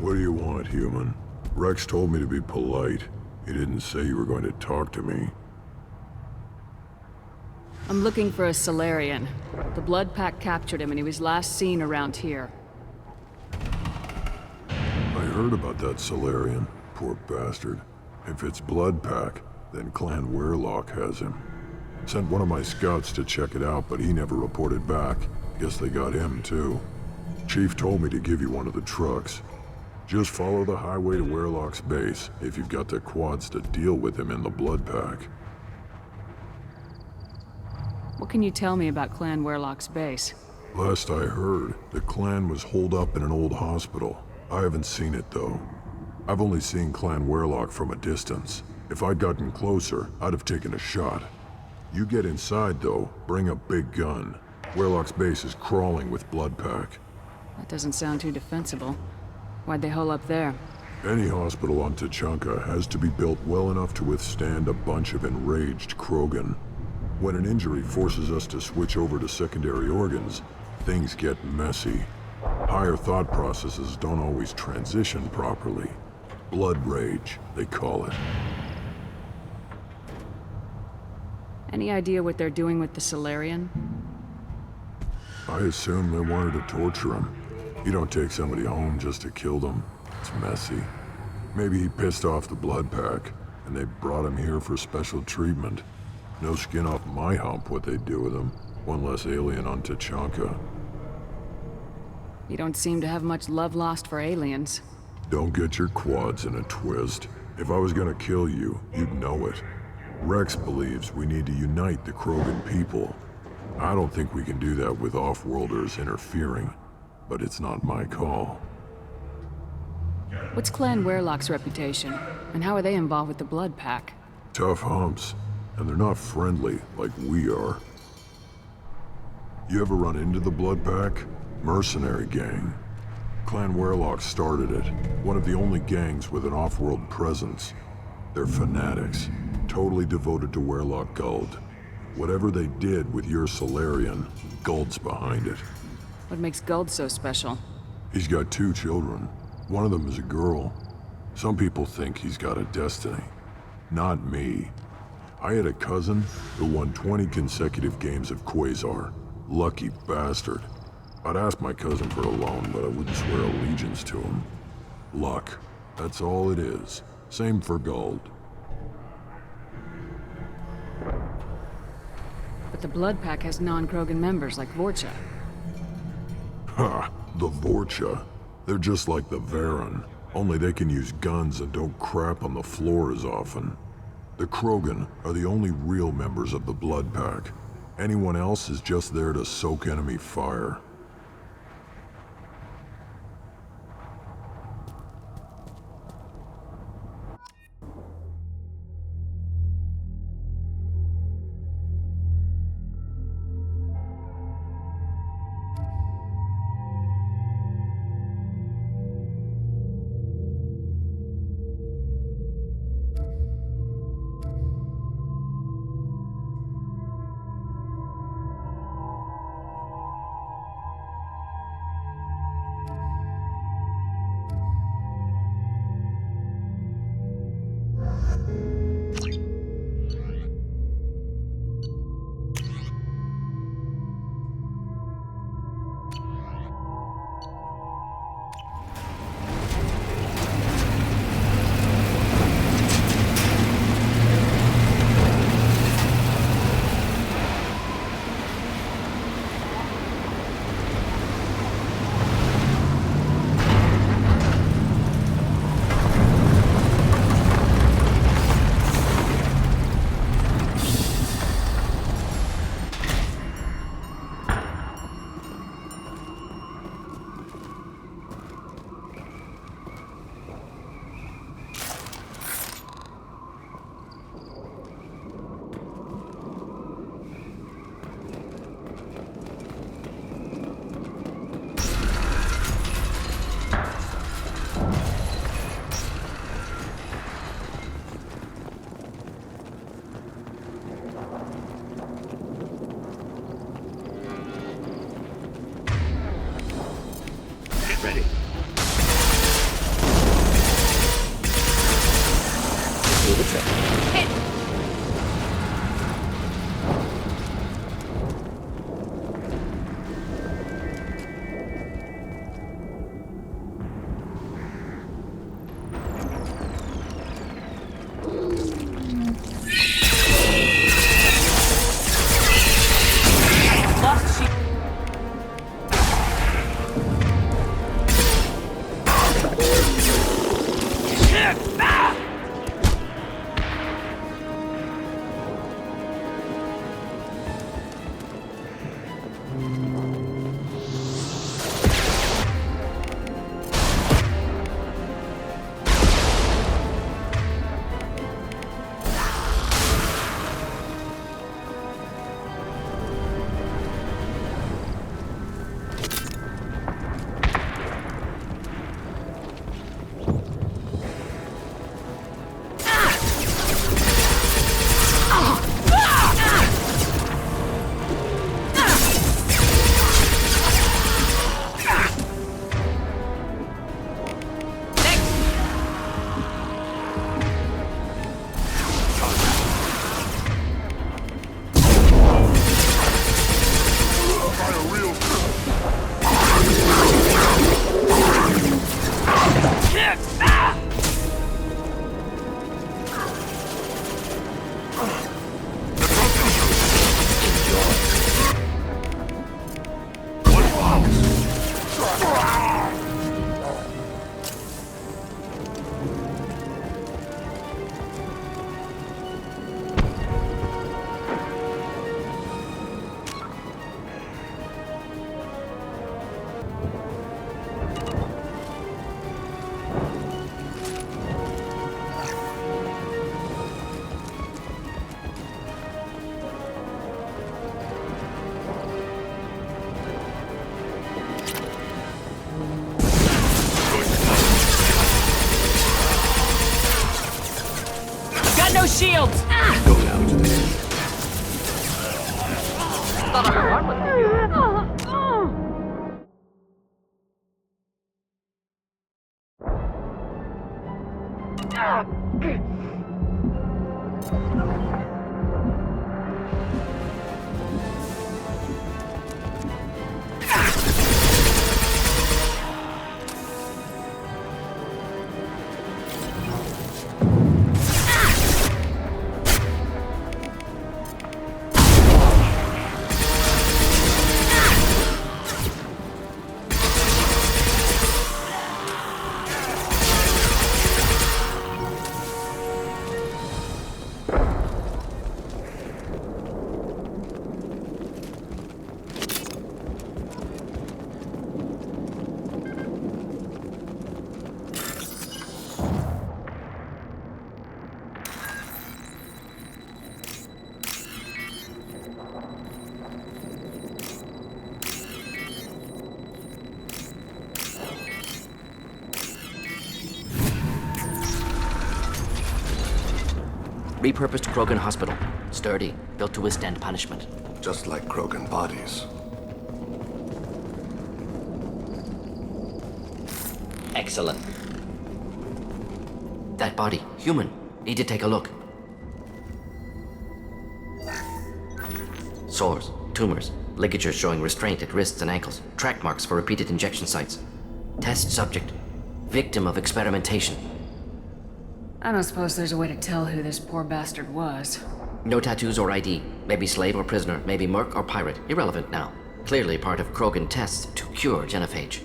What do you want, human? Rex told me to be polite. He didn't say you were going to talk to me. I'm looking for a Solarian. The Blood Pack captured him and he was last seen around here. I heard about that Solarian. Poor bastard. If it's Blood Pack, then Clan Weirlock has him. Sent one of my scouts to check it out, but he never reported back. Guess they got him, too. Chief told me to give you one of the trucks. Just follow the highway to Weirlock's base, if you've got the quads to deal with him in the Blood Pack. What can you tell me about Clan Weirlock's base? Last I heard, the clan was holed up in an old hospital. I haven't seen it, though. I've only seen Clan Weirlock from a distance. If I'd gotten closer, I'd have taken a shot. You get inside, though, bring a big gun. Weirlock's base is crawling with Blood Pack. That doesn't sound too defensible. Why'd they hole up there? Any hospital on Tachanka has to be built well enough to withstand a bunch of enraged Krogan. When an injury forces us to switch over to secondary organs, things get messy. Higher thought processes don't always transition properly. Blood rage, they call it. Any idea what they're doing with the Solarian? I assume they wanted to torture him. You don't take somebody home just to kill them. It's messy. Maybe he pissed off the Blood Pack, and they brought him here for special treatment. No skin off my hump what they'd do with him. One less alien on Tachanka. You don't seem to have much love lost for aliens. Don't get your quads in a twist. If I was gonna kill you, you'd know it. Rex believes we need to unite the Krogan people. I don't think we can do that with off-worlders interfering, but it's not my call. What's Clan Weirlock's reputation? And how are they involved with the Blood Pack? Tough humps, and they're not friendly like we are. You ever run into the Blood Pack? Mercenary gang. Clan Weirlock started it, one of the only gangs with an off-world presence. They're fanatics, totally devoted to Weirlock Guld. Whatever they did with your Solarian, Guld's behind it. What makes Guld so special? He's got 2 children. One of them is a girl. Some people think he's got a destiny. Not me. I had a cousin who won 20 consecutive games of Quasar. Lucky bastard. I'd ask my cousin for a loan, but I wouldn't swear allegiance to him. Luck. That's all it is. Same for Guld. But the Blood Pack has non-Krogan members like Vorcha. Ha! The Vorcha. They're just like the Varen, only they can use guns and don't crap on the floor as often. The Krogan are the only real members of the Blood Pack. Anyone else is just there to soak enemy fire. shields! Go now to the Thought I was harmless to you. Repurposed Krogan Hospital. Sturdy, built to withstand punishment. Just like Krogan bodies. Excellent. That body, human. Need to take a look. Sores, tumors, ligatures showing restraint at wrists and ankles, track marks for repeated injection sites. Test subject. Victim of experimentation. I don't suppose there's a way to tell who this poor bastard was. No tattoos or ID. Maybe slave or prisoner, maybe merc or pirate. Irrelevant now. Clearly part of Krogan tests to cure genophage.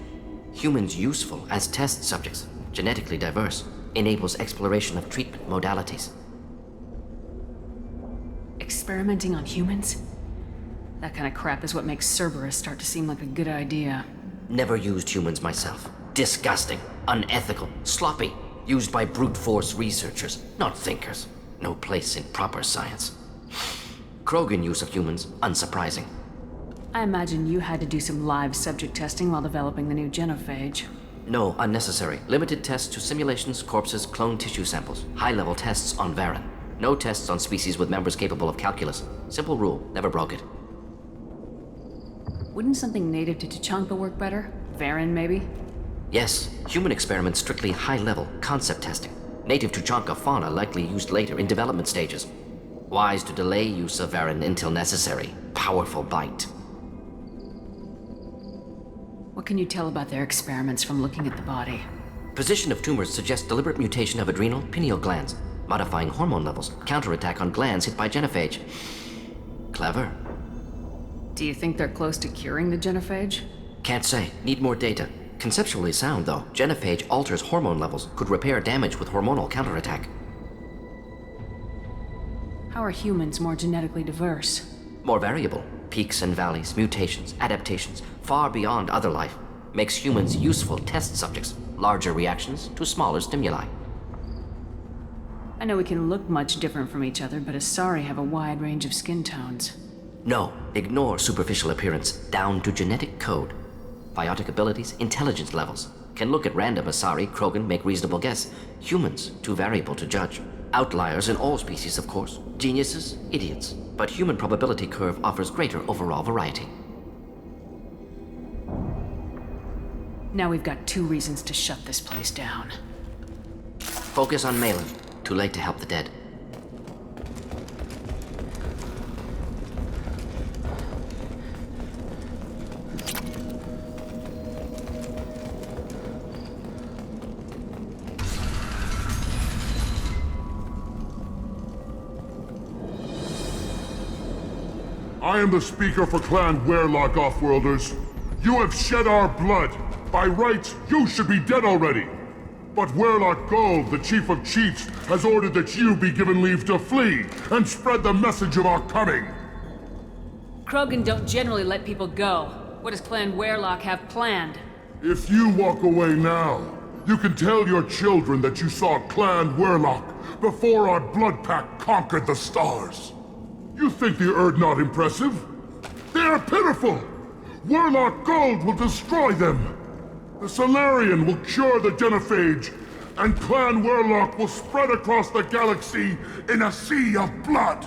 Humans useful as test subjects. Genetically diverse. Enables exploration of treatment modalities. Experimenting on humans? That kind of crap is what makes Cerberus start to seem like a good idea. Never used humans myself. Disgusting. Unethical. Sloppy. Used by brute force researchers, not thinkers. No place in proper science. Krogan use of humans, unsurprising. I imagine you had to do some live subject testing while developing the new genophage. No, unnecessary. Limited tests to simulations, corpses, cloned tissue samples. High-level tests on Varen. No tests on species with members capable of calculus. Simple rule, never broke it. Wouldn't something native to Tuchanka work better? Varen, maybe? Yes, human experiments strictly high-level, concept testing. Native Tuchanka fauna likely used later in development stages. Wise to delay use of Varen until necessary. Powerful bite. What can you tell about their experiments from looking at the body? Position of tumors suggests deliberate mutation of adrenal, pineal glands, modifying hormone levels, counterattack on glands hit by genophage. Clever. Do you think they're close to curing the genophage? Can't say. Need more data. Conceptually sound, though. Genophage alters hormone levels, could repair damage with hormonal counterattack. How are humans more genetically diverse? More variable. Peaks and valleys, mutations, adaptations, far beyond other life. Makes humans useful test subjects. Larger reactions to smaller stimuli. I know we can look much different from each other, but Asari have a wide range of skin tones. No, ignore superficial appearance, down to genetic code. Biotic abilities, intelligence levels. Can look at random Asari, Krogan, make reasonable guess. Humans, too variable to judge. Outliers in all species, of course. Geniuses, idiots. But human probability curve offers greater overall variety. Now we've got 2 reasons to shut this place down. Focus on Malin. Too late to help the dead. I am the speaker for Clan Werlock, Offworlders. You have shed our blood. By rights, you should be dead already. But Werlock Gold, the Chief of Chiefs, has ordered that you be given leave to flee and spread the message of our coming. Krogan don't generally let people go. What does Clan Werlock have planned? If you walk away now, you can tell your children that you saw Clan Werlock before our blood pact conquered the stars. You think the Erd not impressive? They are pitiful! Werlock Gold will destroy them! The Solarian will cure the genophage, and Clan Warlock will spread across the galaxy in a sea of blood!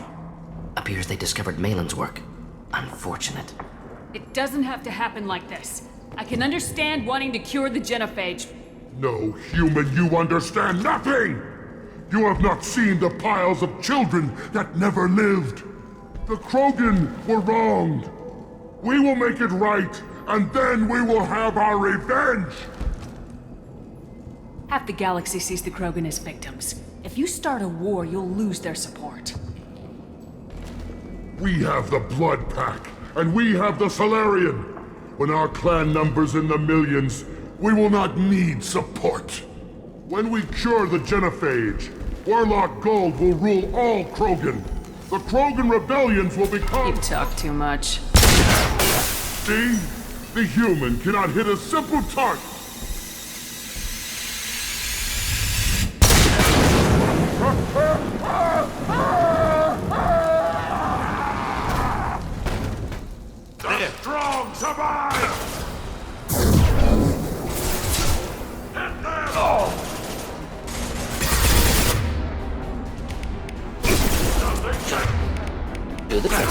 Appears they discovered Malin's work. Unfortunate. It doesn't have to happen like this. I can understand wanting to cure the genophage. No, human, you understand nothing! You have not seen the piles of children that never lived. The Krogan were wronged. We will make it right, and then we will have our revenge! Half the galaxy sees the Krogan as victims. If you start a war, you'll lose their support. We have the Blood Pack, and we have the Solarian. When our clan numbers in the millions, we will not need support. When we cure the genophage, Warlock Gold will rule all Krogan. The Krogan rebellions will become... You talk too much. See? The human cannot hit a simple target. The strong survive! Hit them! Do the trick.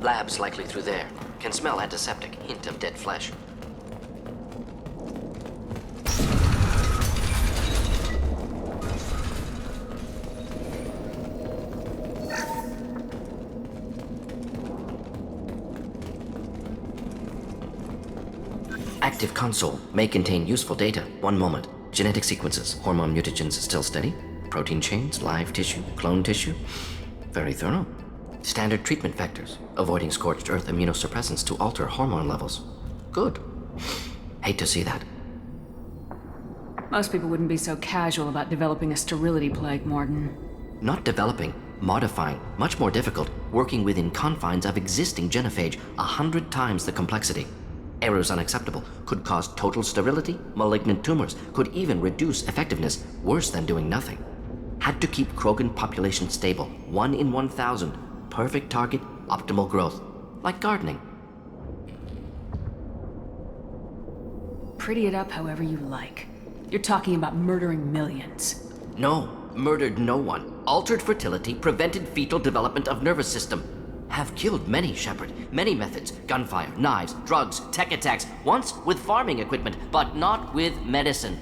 Labs likely through there. Can smell antiseptic, hint of dead flesh. Active console may contain useful data. One moment. Genetic sequences, hormone mutagens still steady. Protein chains, live tissue, clone tissue. Very thorough. Standard treatment vectors, avoiding scorched earth immunosuppressants to alter hormone levels. Good. Hate to see that. Most people wouldn't be so casual about developing a sterility plague, Morden. Not developing, modifying, much more difficult, working within confines of existing genophage, 100 times the complexity. Errors unacceptable, could cause total sterility, malignant tumors, could even reduce effectiveness, worse than doing nothing. Had to keep Krogan population stable, 1 in 1,000. Perfect target, optimal growth. Like gardening. Pretty it up however you like. You're talking about murdering millions. No, murdered no one. Altered fertility, prevented fetal development of nervous system. Have killed many, Shepard. Many methods. Gunfire, knives, drugs, tech attacks. Once with farming equipment, but not with medicine.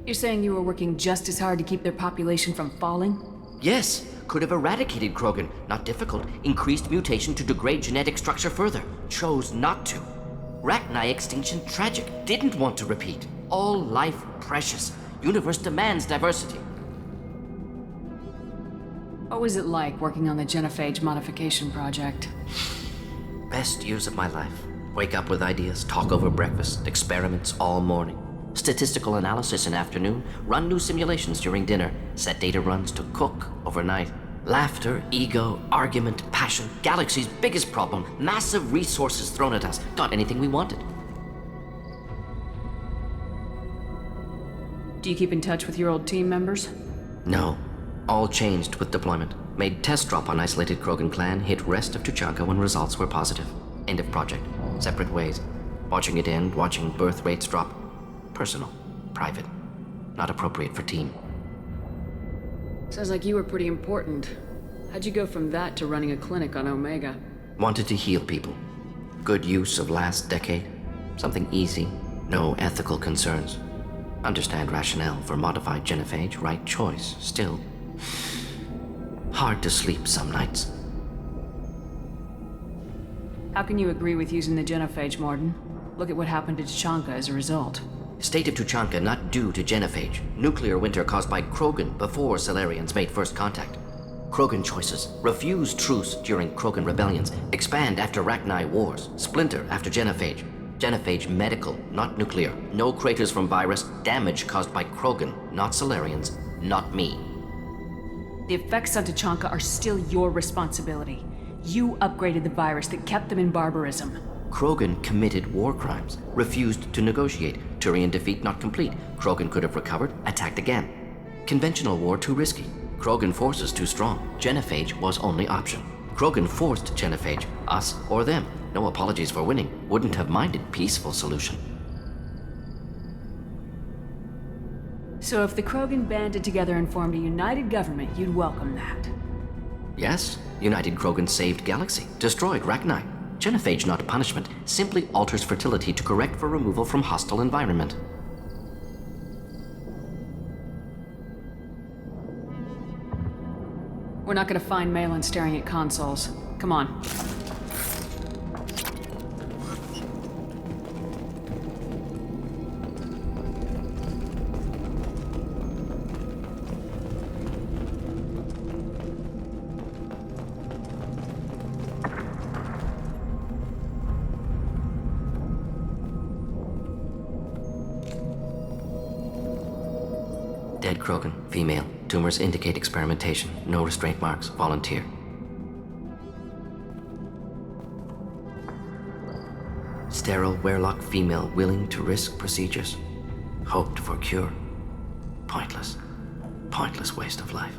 You're saying you were working just as hard to keep their population from falling? Yes, could have eradicated Krogan. Not difficult. Increased mutation to degrade genetic structure further. Chose not to. Rachni extinction tragic. Didn't want to repeat. All life precious. Universe demands diversity. What was it like working on the genophage modification project? Best years of my life. Wake up with ideas, talk over breakfast, experiments all morning. Statistical analysis in afternoon, run new simulations during dinner, set data runs to cook overnight. Laughter, ego, argument, passion, galaxy's biggest problem, massive resources thrown at us. Got anything we wanted. Do you keep in touch with your old team members? No. All changed with deployment. Made test drop on isolated Krogan clan, hit rest of Tuchanka when results were positive. End of project. Separate ways. Watching it end, watching birth rates drop. Personal. Private. Not appropriate for team. Sounds like you were pretty important. How'd you go from that to running a clinic on Omega? Wanted to heal people. Good use of last decade. Something easy, no ethical concerns. Understand rationale for modified genophage, right choice. Still, hard to sleep some nights. How can you agree with using the genophage, Morden? Look at what happened to Tachanka as a result. State of Tuchanka not due to genophage. Nuclear winter caused by Krogan before Solarians made first contact. Krogan choices. Refuse truce during Krogan rebellions. Expand after Rachni wars. Splinter after genophage. Genophage medical, not nuclear. No craters from virus. Damage caused by Krogan, not Solarians, not me. The effects on Tachanka are still your responsibility. You upgraded the virus that kept them in barbarism. Krogan committed war crimes. Refused to negotiate. Turian defeat not complete. Krogan could have recovered, attacked again. Conventional war too risky. Krogan forces too strong. Genophage was only option. Krogan forced genophage, us or them. No apologies for winning. Wouldn't have minded peaceful solution. So if the Krogan banded together and formed a united government, you'd welcome that. Yes, United Krogan saved Galaxy, destroyed Rachni. Genophage not punishment, simply alters fertility to correct for removal from hostile environment. We're not gonna find Malin staring at consoles. Come on. Dead Krogan, female. Tumors indicate experimentation. No restraint marks. Volunteer. Sterile Werelock female willing to risk procedures. Hoped for cure. Pointless. Pointless waste of life.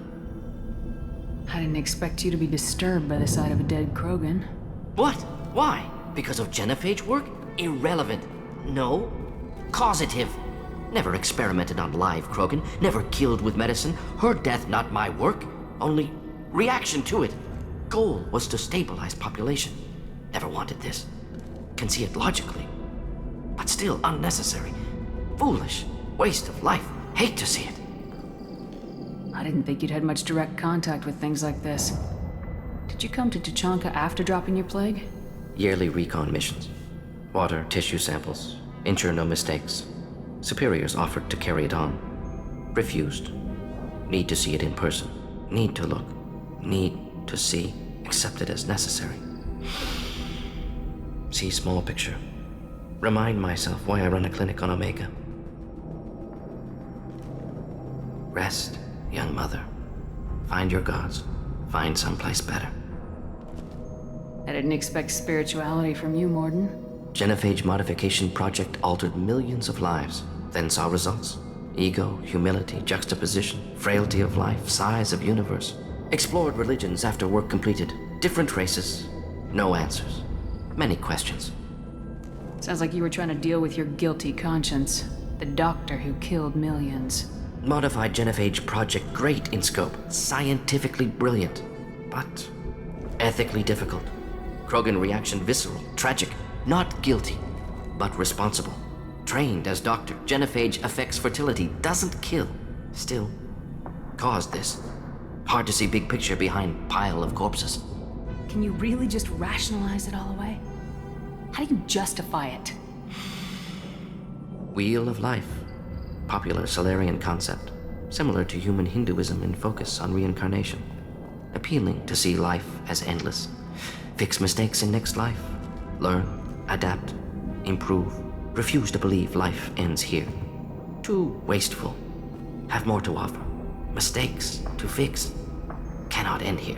I didn't expect you to be disturbed by the sight of a dead Krogan. What? Why? Because of genophage work? Irrelevant. No. Causative. Never experimented on live Krogan, never killed with medicine. Her death not my work, only reaction to it. Goal was to stabilize population. Never wanted this. Can see it logically, but still unnecessary. Foolish. Waste of life. Hate to see it. I didn't think you'd had much direct contact with things like this. Did you come to Tachanka after dropping your plague? Yearly recon missions. Water, tissue samples. Ensure no mistakes. Superiors offered to carry it on. Refused. Need to see it in person. Need to look. Need to see. Accept it as necessary. See small picture. Remind myself why I run a clinic on Omega. Rest, young mother. Find your gods. Find someplace better. I didn't expect spirituality from you, Morden. Genophage modification project altered millions of lives, then saw results. Ego, humility, juxtaposition, frailty of life, size of universe. Explored religions after work completed. Different races. No answers. Many questions. Sounds like you were trying to deal with your guilty conscience. The doctor who killed millions. Modified genophage project great in scope. Scientifically brilliant. But ethically difficult. Krogan reaction visceral, tragic. Not guilty, but responsible. Trained as doctor, genophage affects fertility, doesn't kill. Still, caused this. Hard to see big picture behind pile of corpses. Can you really just rationalize it all away? How do you justify it? Wheel of life. Popular Solarian concept. Similar to human Hinduism in focus on reincarnation. Appealing to see life as endless. Fix mistakes in next life. Learn. Adapt, improve, refuse to believe life ends here. Too wasteful. Have more to offer. Mistakes to fix. Cannot end here.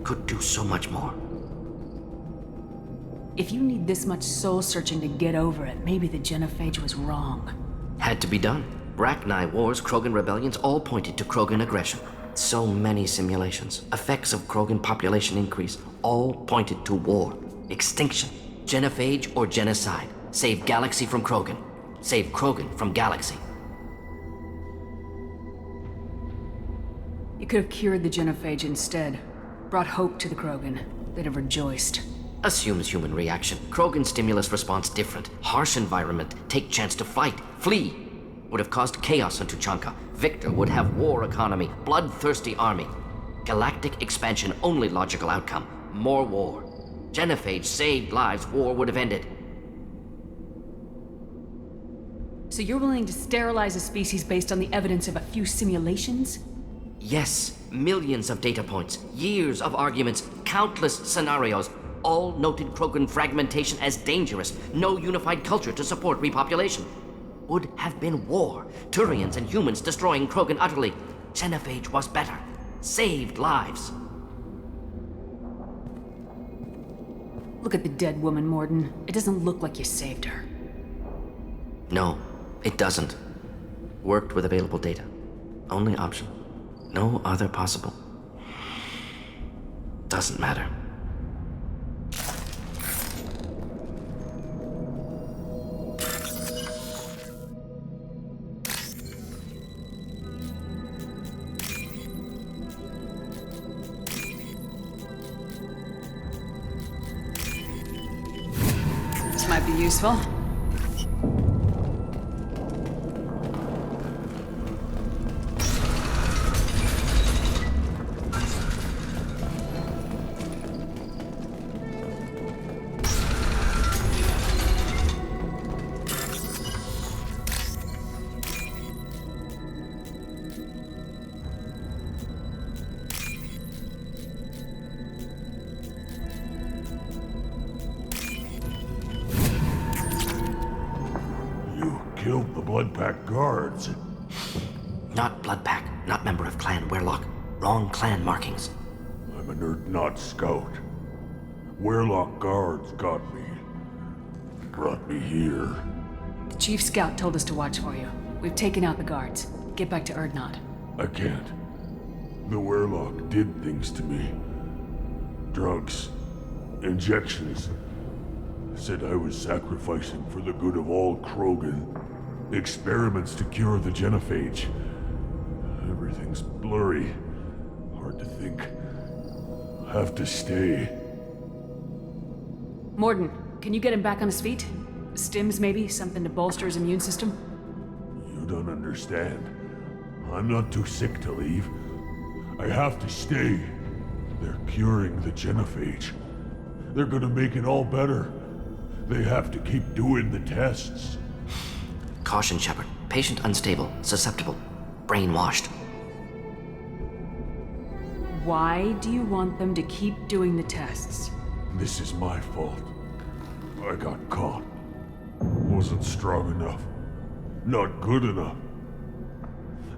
Could do so much more. If you need this much soul searching to get over it, maybe the genophage was wrong. Had to be done. Rachni wars, Krogan rebellions, all pointed to Krogan aggression. So many simulations. Effects of Krogan population increase, all pointed to war. Extinction. Genophage or genocide. Save Galaxy from Krogan. Save Krogan from Galaxy. You could have cured the genophage instead. Brought hope to the Krogan. They'd have rejoiced. Assumes human reaction. Krogan stimulus response different. Harsh environment. Take chance to fight. Flee. Would have caused chaos on Tuchanka. Victor would have war economy. Bloodthirsty army. Galactic expansion only logical outcome. More war. Genophage saved lives. War would have ended. So you're willing to sterilize a species based on the evidence of a few simulations? Yes. Millions of data points. Years of arguments. Countless scenarios. All noted Krogan fragmentation as dangerous. No unified culture to support repopulation. Would have been war. Turians and humans destroying Krogan utterly. Genophage was better. Saved lives. Look at the dead woman, Morden. It doesn't look like you saved her. No, it doesn't. Worked with available data. Only option. No other possible. Doesn't matter. This might be useful. Killed the Blood Pack guards. Not Bloodpack, not member of Clan Werlock. Wrong clan markings. I'm a nerd not scout. Werlock guards got me. Brought me here. The Chief Scout told us to watch for you. We've taken out the guards. Get back to Erdnot. I can't. The Werlock did things to me. Drugs. Injections. Said I was sacrificing for the good of all Krogan. Experiments to cure the genophage. Everything's blurry. Hard to think. Have to stay. Morden, can you get him back on his feet? Stims, maybe? Something to bolster his immune system? You don't understand. I'm not too sick to leave. I have to stay. They're curing the genophage. They're gonna make it all better. They have to keep doing the tests. Caution, Shepard. Patient unstable, susceptible, brainwashed. Why do you want them to keep doing the tests? This is my fault. I got caught. Wasn't strong enough. Not good enough.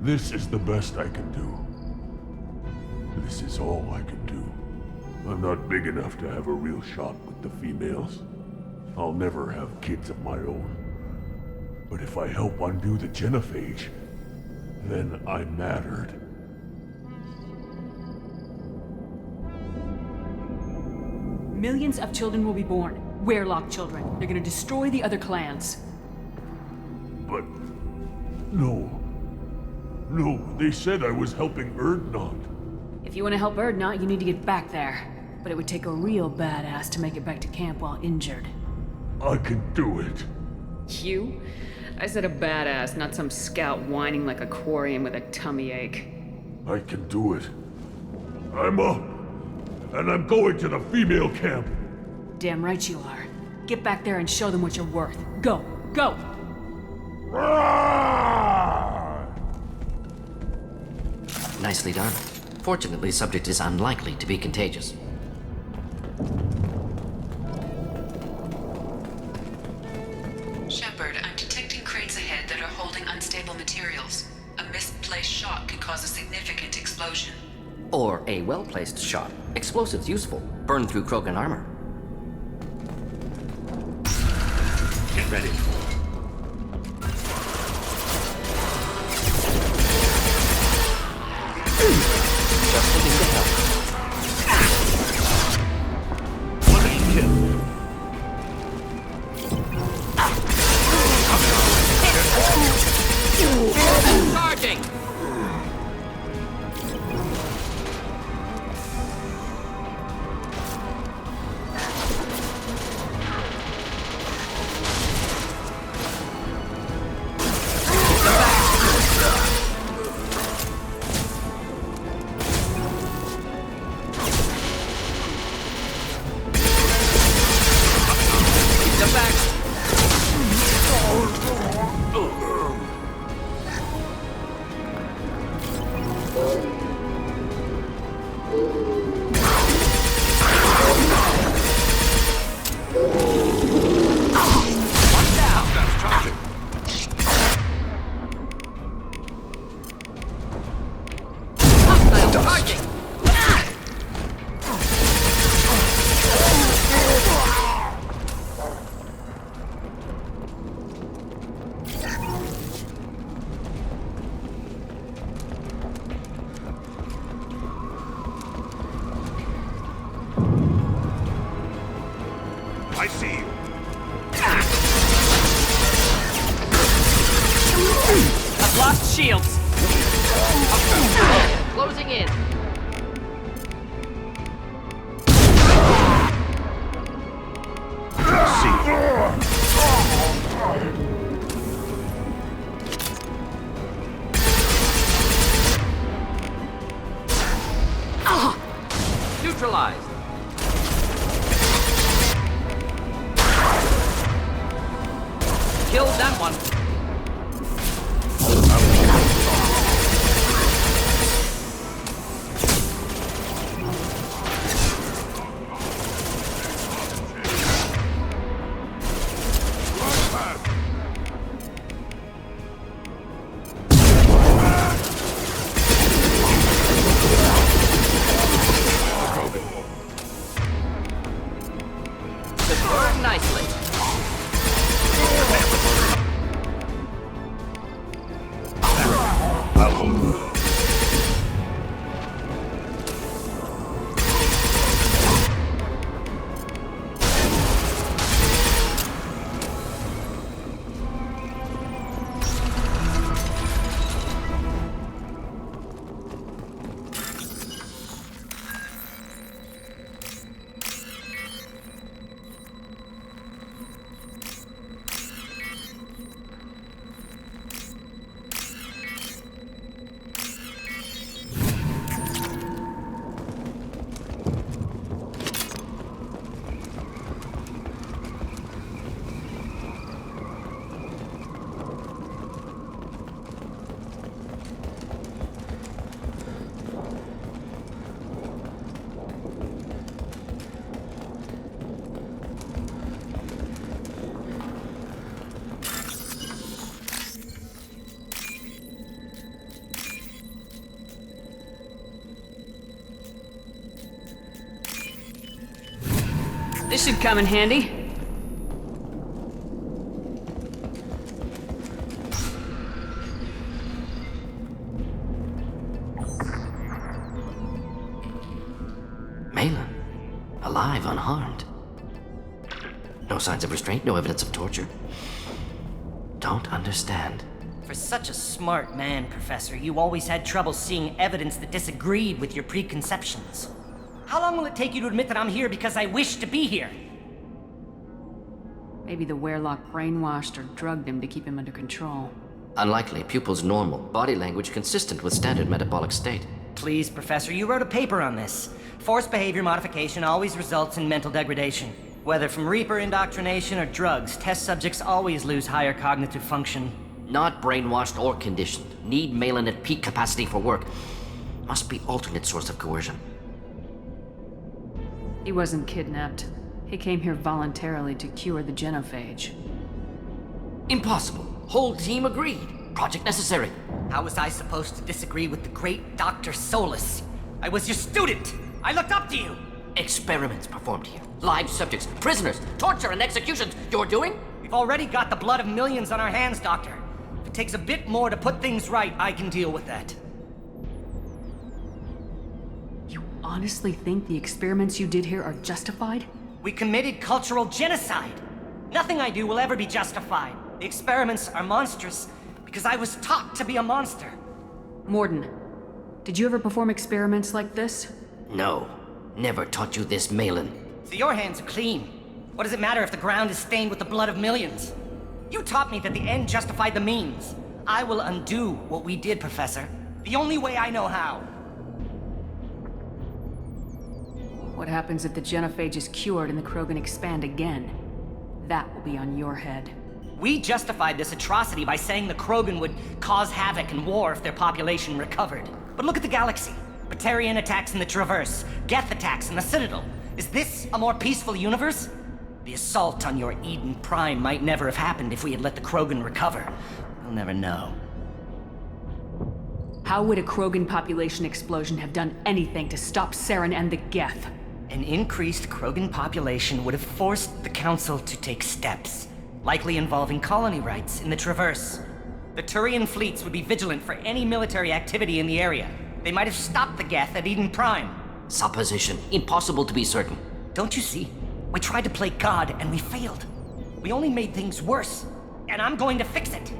This is the best I can do. This is all I can do. I'm not big enough to have a real shot with the females. I'll never have kids of my own. But if I help undo the genophage, then I mattered. Millions of children will be born. Werlock children. They're gonna destroy the other clans. But... No. No, they said I was helping Erdnot. If you want to help Erdnot, you need to get back there. But it would take a real badass to make it back to camp while injured. I can do it. You? I said a badass, not some scout whining like a quarian with a tummy ache. I can do it. I'm up. And I'm going to the female camp. Damn right you are. Get back there and show them what you're worth. Go! Go! Nicely done. Fortunately, subject is unlikely to be contagious. Shepard, I'm detecting crates ahead that are holding unstable materials. A misplaced shot could cause a significant explosion. Or a well-placed shot. Explosives useful. Burn through Krogan armor. Get ready. Just looking to help. One kill. Charging! I see you. I've lost shields. Closing in. Neutralized. Killed that one. Nicely. This should come in handy. Malin, alive, unharmed. No signs of restraint, no evidence of torture. Don't understand. For such a smart man, Professor, you always had trouble seeing evidence that disagreed with your preconceptions. How long will it take you to admit that I'm here because I wish to be here? Maybe the Werelock brainwashed or drugged him to keep him under control. Unlikely. Pupil's normal. Body language consistent with standard metabolic state. Please, Professor, you wrote a paper on this. Forced behavior modification always results in mental degradation. Whether from Reaper indoctrination or drugs, test subjects always lose higher cognitive function. Not brainwashed or conditioned. Need Malin at peak capacity for work. Must be alternate source of coercion. He wasn't kidnapped. He came here voluntarily to cure the genophage. Impossible. Whole team agreed. Project necessary. How was I supposed to disagree with the great Dr. Solus? I was your student! I looked up to you! Experiments performed here. Live subjects, prisoners, torture and executions. You're doing? We've already got the blood of millions on our hands, Doctor. If it takes a bit more to put things right, I can deal with that. You honestly think the experiments you did here are justified? We committed cultural genocide. Nothing I do will ever be justified. The experiments are monstrous because I was taught to be a monster. Morden, did you ever perform experiments like this? No. Never taught you this, Malin. So your hands are clean. What does it matter if the ground is stained with the blood of millions? You taught me that the end justified the means. I will undo what we did, Professor. The only way I know how. What happens if the genophage is cured and the Krogan expand again? That will be on your head. We justified this atrocity by saying the Krogan would cause havoc and war if their population recovered. But look at the galaxy. Batarian attacks in the Traverse, Geth attacks in the Citadel. Is this a more peaceful universe? The assault on your Eden Prime might never have happened if we had let the Krogan recover. We'll never know. How would a Krogan population explosion have done anything to stop Saren and the Geth? An increased Krogan population would have forced the Council to take steps, likely involving colony rights in the Traverse. The Turian fleets would be vigilant for any military activity in the area. They might have stopped the Geth at Eden Prime. Supposition. Impossible to be certain. Don't you see? We tried to play God, and we failed. We only made things worse, and I'm going to fix it.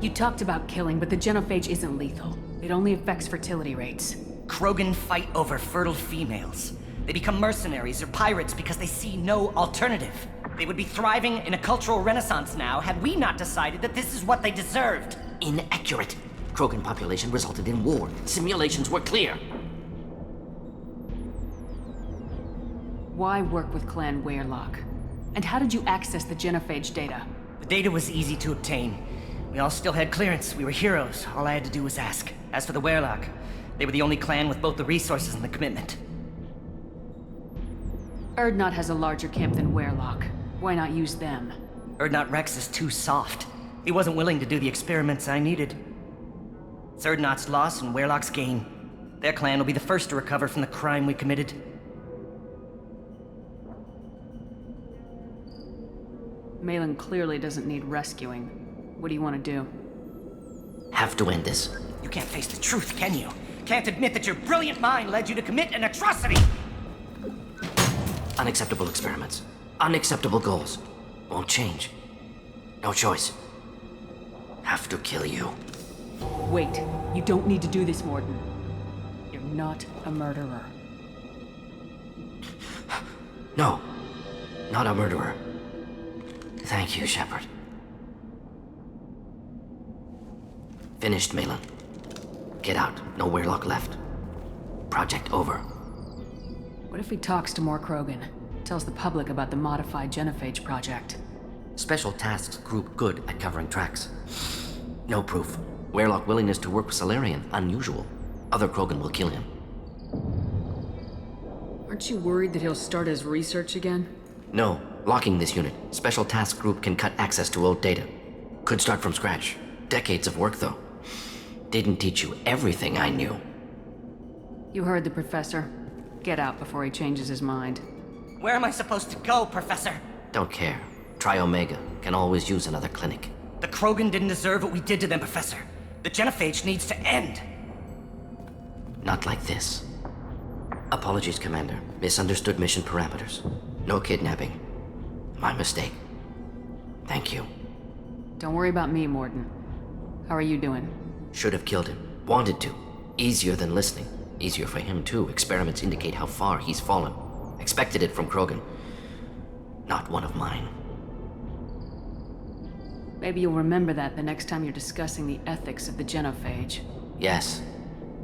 You talked about killing, but the genophage isn't lethal. It only affects fertility rates. Krogan fight over fertile females. They become mercenaries or pirates because they see no alternative. They would be thriving in a cultural renaissance now had we not decided that this is what they deserved. Inaccurate. Krogan population resulted in war. Simulations were clear. Why work with Clan Weirlock? And how did you access the genophage data? The data was easy to obtain. We all still had clearance. We were heroes. All I had to do was ask. As for the Weirlock, they were the only clan with both the resources and the commitment. Urdnot has a larger camp than Weirlock. Why not use them? Urdnot Rex is too soft. He wasn't willing to do the experiments I needed. It's Urdnot's loss and Weirlock's gain. Their clan will be the first to recover from the crime we committed. Malin clearly doesn't need rescuing. What do you want to do? Have to end this. You can't face the truth, can you? Can't admit that your brilliant mind led you to commit an atrocity! Unacceptable experiments. Unacceptable goals. Won't change. No choice. Have to kill you. Wait. You don't need to do this, Morden. You're not a murderer. No. Not a murderer. Thank you, Shepard. Finished, Malin. Get out. No Weirlock left. Project over. What if he talks to more Krogan? Tells the public about the modified genophage project? Special Tasks Group good at covering tracks. No proof. Weirlock willingness to work with Solarian, unusual. Other Krogan will kill him. Aren't you worried that he'll start his research again? No. Locking this unit. Special Task Group can cut access to old data. Could start from scratch. Decades of work, though. Didn't teach you everything I knew. You heard the professor. Get out before he changes his mind. Where am I supposed to go, Professor? Don't care. Try Omega. Can always use another clinic. The Krogan didn't deserve what we did to them, Professor. The genophage needs to end. Not like this. Apologies, Commander. Misunderstood mission parameters. No kidnapping. My mistake. Thank you. Don't worry about me, Morden. How are you doing? Should have killed him. Wanted to. Easier than listening. Easier for him, too. Experiments indicate how far he's fallen. Expected it from Krogan. Not one of mine. Maybe you'll remember that the next time you're discussing the ethics of the genophage. Yes.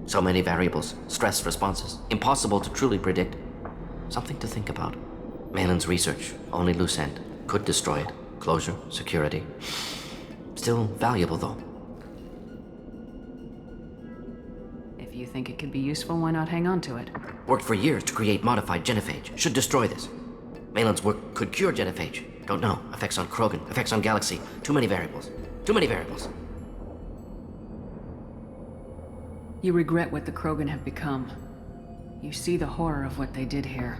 So many variables. Stress responses. Impossible to truly predict. Something to think about. Malin's research. Only loose end. Could destroy it. Closure. Security. Still valuable, though. If you think it could be useful, why not hang on to it? Worked for years to create modified genophage. Should destroy this. Malin's work could cure genophage. Don't know. Effects on Krogan. Effects on Galaxy. Too many variables. Too many variables. You regret what the Krogan have become. You see the horror of what they did here.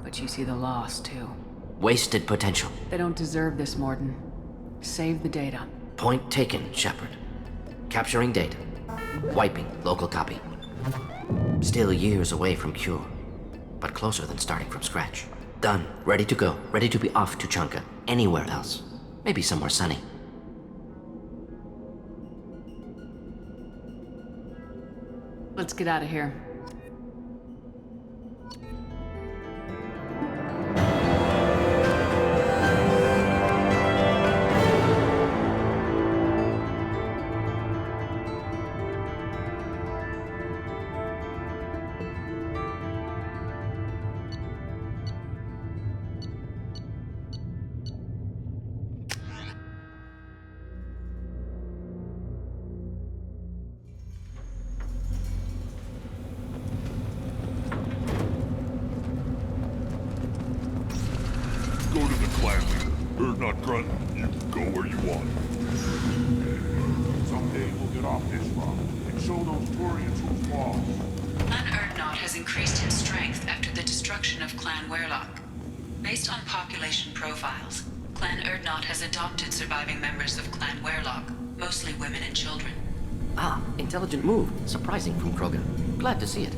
But you see the loss, too. Wasted potential. They don't deserve this, Morden. Save the data. Point taken, Shepard. Capturing data. Wiping local copy. Still years away from cure. But closer than starting from scratch. Done. Ready to go. Ready to be off to Chanka. Anywhere else. Maybe somewhere sunny. Let's get out of here. Go to the clan leader. Not Grunt. You go where you want. Someday we'll get off this rock and show those Turians who's lost. Clan Urdnot has increased in strength after the destruction of Clan Weirlock. Based on population profiles, Clan Urdnot has adopted surviving members of Clan Weirlock, mostly women and children. Ah, intelligent move. Surprising from Krogan. Glad to see it.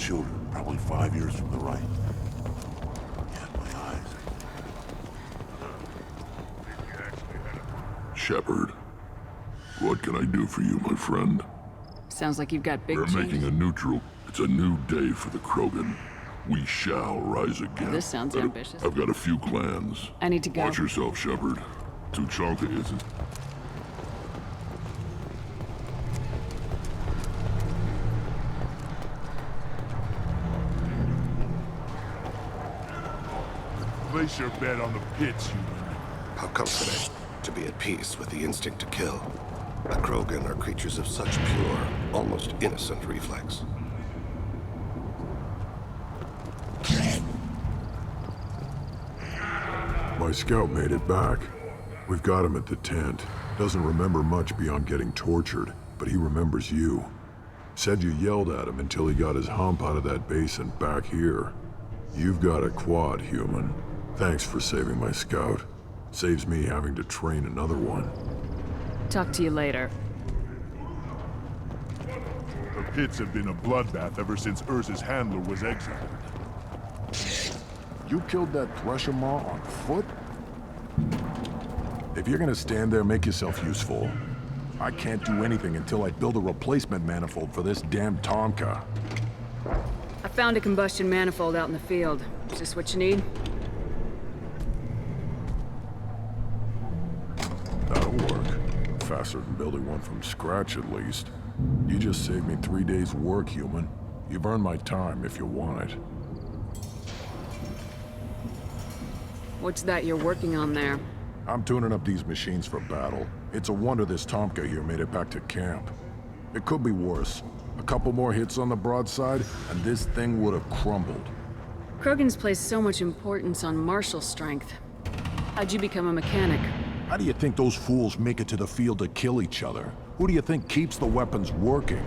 children, probably 5 years from the right. Yeah, my eyes. Shepard, what can I do for you, my friend? Sounds like you've got big We're changes. making a neutral. It's a new day for the Krogan. We shall rise again. This sounds ambitious. I've got a few plans. I need to go. Watch yourself, Shepard. Tuchanka isn't. Place your bet on the pits, human. How comforting to be at peace with the instinct to kill. The Krogan are creatures of such pure, almost innocent reflex. My scout made it back. We've got him at the tent. Doesn't remember much beyond getting tortured, but he remembers you. Said you yelled at him until he got his hump out of that basin back here. You've got a quad, human. Thanks for saving my scout. Saves me having to train another one. Talk to you later. The pits have been a bloodbath ever since Urza's handler was exiled. You killed that Thresher Maw on foot? If you're gonna stand there, make yourself useful. I can't do anything until I build a replacement manifold for this damn Tonka. I found a combustion manifold out in the field. Is this what you need? That'll work. Faster than building one from scratch, at least. You just saved me 3 days' work, human. You've earned my time if you want it. What's that you're working on there? I'm tuning up these machines for battle. It's a wonder this Tomka here made it back to camp. It could be worse. A couple more hits on the broadside, and this thing would have crumbled. Krogans place so much importance on martial strength. How'd you become a mechanic? How do you think those fools make it to the field to kill each other? Who do you think keeps the weapons working?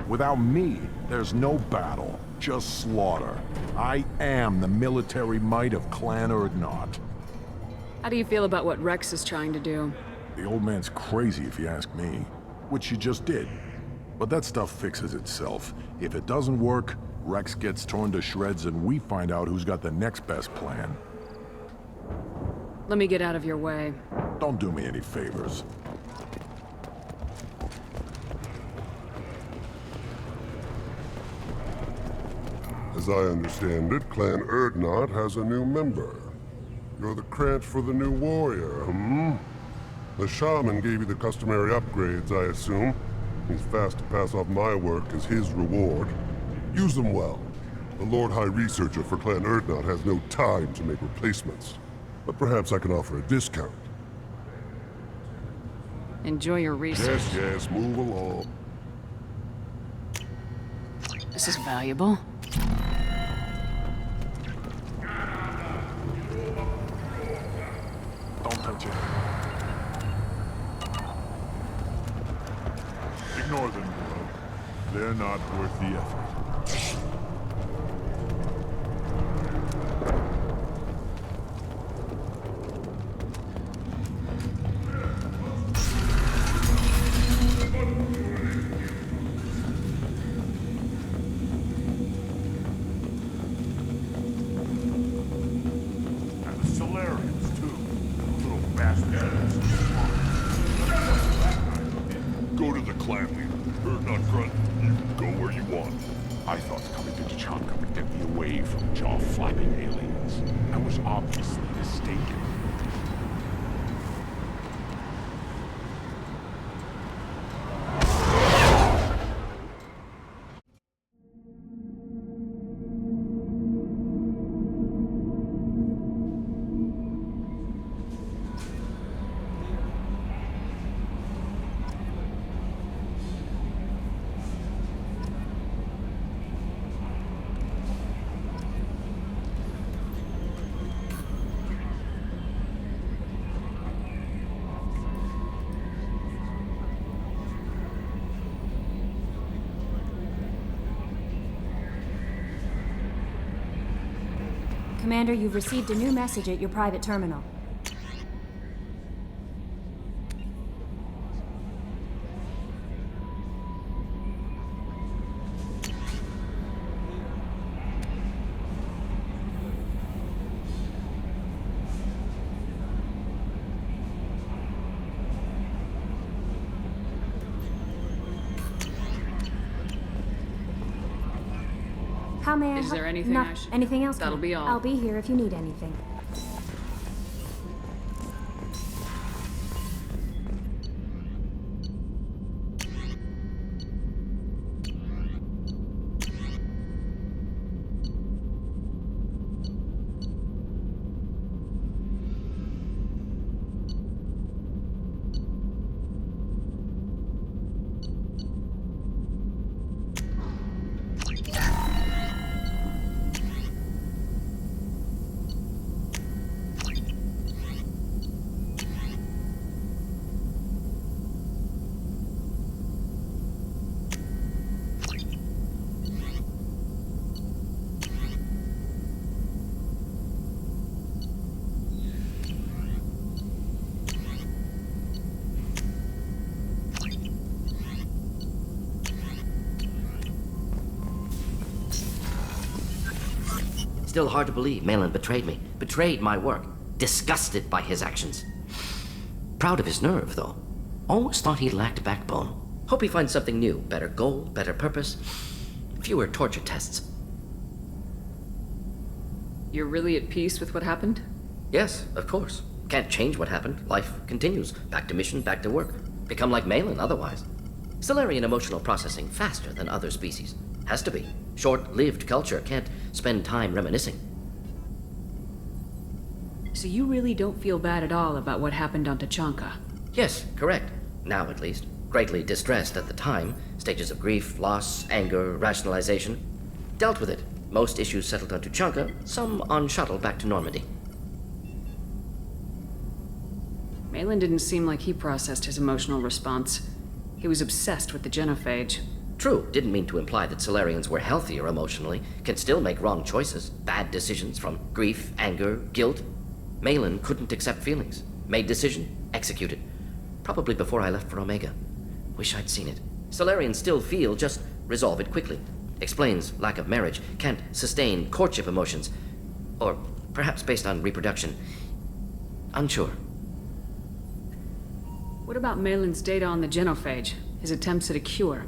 Without me, there's no battle, just slaughter. I am the military might of Clan Urdnot. How do you feel about what Rex is trying to do? The old man's crazy if you ask me, which you just did. But that stuff fixes itself. If it doesn't work, Rex gets torn to shreds and we find out who's got the next best plan. Let me get out of your way. Don't do me any favors. As I understand it, Clan Urdnot has a new member. You're the Krant for the new warrior, hmm? The shaman gave you the customary upgrades, I assume. He's fast to pass off my work as his reward. Use them well. The Lord High Researcher for Clan Urdnot has no time to make replacements. But perhaps I can offer a discount. Enjoy your research. Yes, move along. This is valuable. Don't touch it. Ignore them, bro. They're not worth the effort. And the Solarians, too. Little bastards. Go to the clan leader. Urdnot Grunt, you go where you want. I thought coming to Tuchanka would get me away from jaw-flapping aliens. I was obviously mistaken. Commander, you've received a new message at your private terminal. How may I Is help? there anything I should... Anything else? That'll ma'am? be all. I'll be here if you need anything. Still hard to believe Malin betrayed me, betrayed my work, disgusted by his actions. Proud of his nerve, though. Always thought he lacked backbone. Hope he finds something new, better goal, better purpose, fewer torture tests. You're really at peace with what happened? Yes, of course. Can't change what happened. Life continues. Back to mission, back to work. Become like Malin otherwise. Solarian emotional processing faster than other species. Has to be. Short-lived culture can't spend time reminiscing. So you really don't feel bad at all about what happened on Tachanka? Yes, correct. Now at least. Greatly distressed at the time. Stages of grief, loss, anger, rationalization. Dealt with it. Most issues settled on Tachanka, some on shuttle back to Normandy. Malin didn't seem like he processed his emotional response. He was obsessed with the genophage. True, didn't mean to imply that Solarians were healthier emotionally, can still make wrong choices, bad decisions from grief, anger, guilt. Malin couldn't accept feelings, made decision, executed. Probably before I left for Omega. Wish I'd seen it. Solarians still feel, just resolve it quickly. Explains lack of marriage, can't sustain courtship emotions. Or perhaps based on reproduction. Unsure. What about Malin's data on the genophage? His attempts at a cure?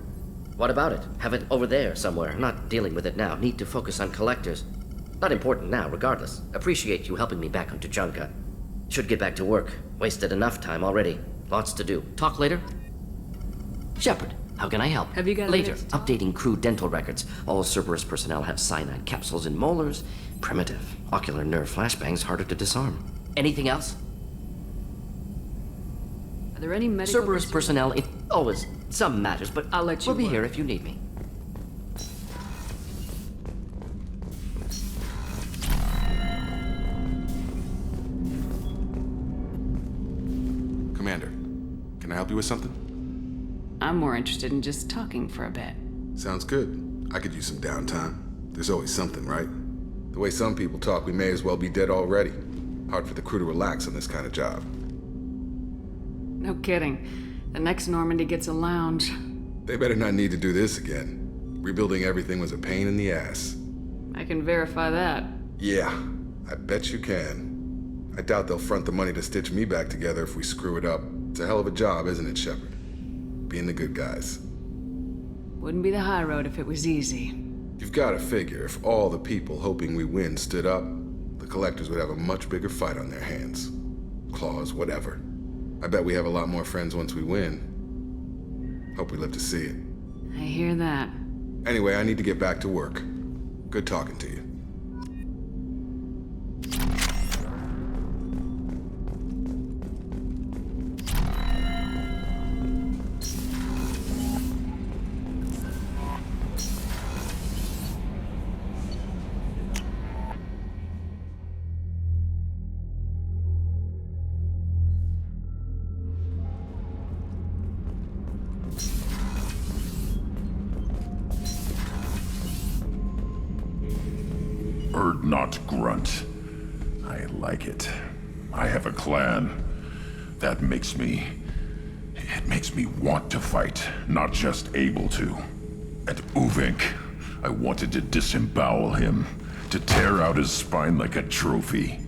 What about it? Have it over there somewhere. Not dealing with it now. Need to focus on collectors. Not important now, regardless. Appreciate you helping me back on Tachanka. Should get back to work. Wasted enough time already. Lots to do. Talk later? Shepard, how can I help? Have you got a later? minute to talk? Updating crew dental records. All Cerberus personnel have cyanide capsules in molars. Primitive. Ocular nerve flashbangs harder to disarm. Anything else? Are there any medical... Cerberus personnel in... Always. Some matters, but I'll let you we'll be work. here if you need me. Commander, can I help you with something? I'm more interested in just talking for a bit. Sounds good. I could use some downtime. There's always something, right? The way some people talk, we may as well be dead already. Hard for the crew to relax on this kind of job. No kidding. The next Normandy gets a lounge. They better not need to do this again. Rebuilding everything was a pain in the ass. I can verify that. Yeah, I bet you can. I doubt they'll front the money to stitch me back together if we screw it up. It's a hell of a job, isn't it, Shepard? Being the good guys. Wouldn't be the high road if it was easy. You've got to figure if all the people hoping we win stood up, the collectors would have a much bigger fight on their hands. Claws, whatever. I bet we have a lot more friends once we win. Hope we live to see it. I hear that. Anyway, I need to get back to work. Good talking to you. Not grunt. I like it. I have a clan. That makes me... It makes me want to fight, not just able to. At Uvink, I wanted to disembowel him, to tear out his spine like a trophy.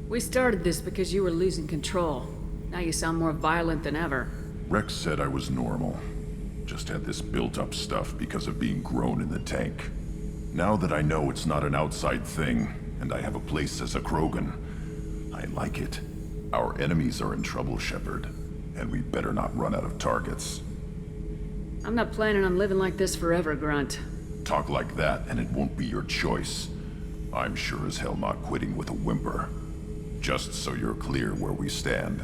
We started this because you were losing control. Now you sound more violent than ever. Rex said I was normal. Just had this built-up stuff because of being grown in the tank. Now that I know it's not an outside thing, and I have a place as a Krogan, I like it. Our enemies are in trouble, Shepard, and we better not run out of targets. I'm not planning on living like this forever, Grunt. Talk like that, and it won't be your choice. I'm sure as hell not quitting with a whimper. Just so you're clear where we stand.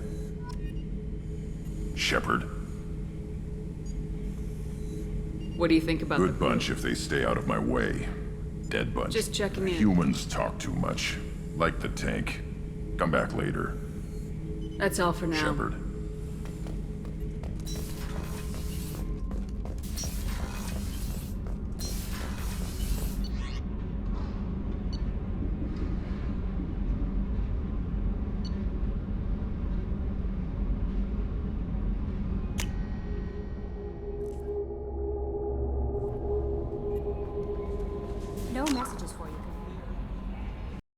Shepard. What do you think about Good bunch if they stay out of my way. Dead bunch. Just checking in. Humans talk too much. Like the tank. Come back later. That's all for now. Shepard.